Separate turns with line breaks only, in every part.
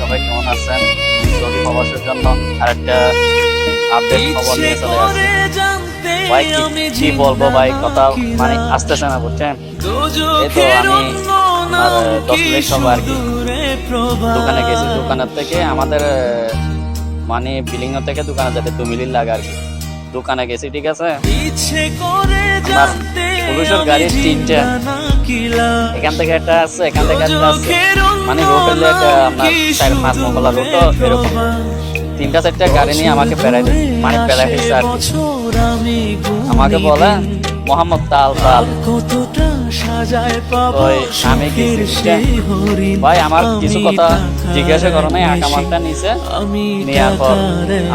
সবাই কেমন আছেন? সৌদি প্রবাসের জন্য আরেকটা আপডেট খবর নিয়ে চলে আসছি। ভাই কি বলবো ভাই, কথা মানে আসতেছে না, বুঝছেন? এই তো আমি আমার 10 মিনিট সবাই আর কি দোকানে গেছি। দোকানের থেকে আমাদের মানে বিল্ডিং থেকে দোকানে যেতে 2 মিনিট লাগে আর কি। দোকানে গেছি, ঠিক আছে। আমার পুলিশের গাড়ি 3টা, এখান থেকে একটা আছে, এখান থেকে একটা আছে, মানে রোডের একটা আপনার 4-5 মহলা রোড, এরকম 3টা-4টা গাড়ি নিয়ে আমাকে পেরাই দিচ্ছে, মানে পেরাই দিচ্ছে আর কি। আমাকে বলে মোহাম্মদ তাল তাল, আমি ভাই আমার কিছু কথা জিজ্ঞাসা করো নাই, আকামারটা নিচে নেওয়ার পর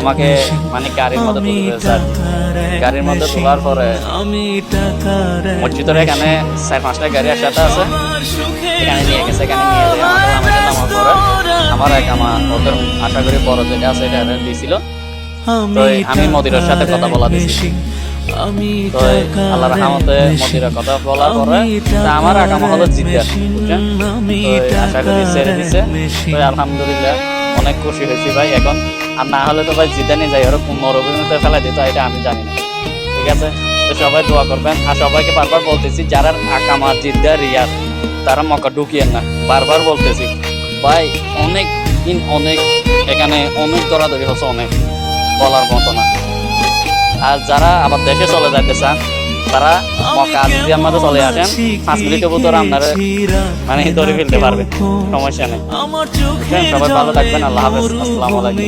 আমাকে মানে গাড়ির মধ্যে তুলে দিয়েছে আর কি। গাড়ির মধ্যে তোলার পরে মসজিদের এখানে 4-5টা গাড়ি একসাথে আছে, এখানে নিয়ে গেছে। এখানে নিয়ে গিয়ে আমাকে নামার পরে আমার একামা ওদের আশা করি বড় যেটা আছে এটা দিয়েছিল। তো আমি মদিরার সাথে কথা বলা দিয়েছি। তো আল্লাহর রহমতে মদিরার কথা বলার পরে আমার আকামা হলো জিদ্দা, বুঝছেন? তো আশা করি ছেড়ে দিছে। তো আলহামদুলিল্লাহ অনেক খুশি হয়েছি ভাই। এখন আর না হলে তো ভাই জিদ্দা নিয়ে যাই, ওরকম মরুভূমিতে ফেলাই দিত, এটা আমি জানি না, ঠিক আছে? তো সবাই দোয়া করবেন। আর সবাইকে বারবার বলতেছি, যারা আকামা, জিদ্দা, রিয়াদ, তারা মক্কা ঢুকিয়েন না, বারবার বলতেছি ভাই। অনেক এখানে অনেক দরাদরি হচ্ছে, অনেক বলার মতো না। আর যারা আবার দেশে চলে যাইতে চান, তারা মক্কা আজিজিয়ার মধ্যে চলে আসেন, 5 মিনিটের ভিতরে আপনারা মানে ধরে ফেলতে পারবেন, সমস্যা নেই। সবাই ভালো থাকবেন, আল্লাহ হাফেজ, আসসালামু আলাইকুম।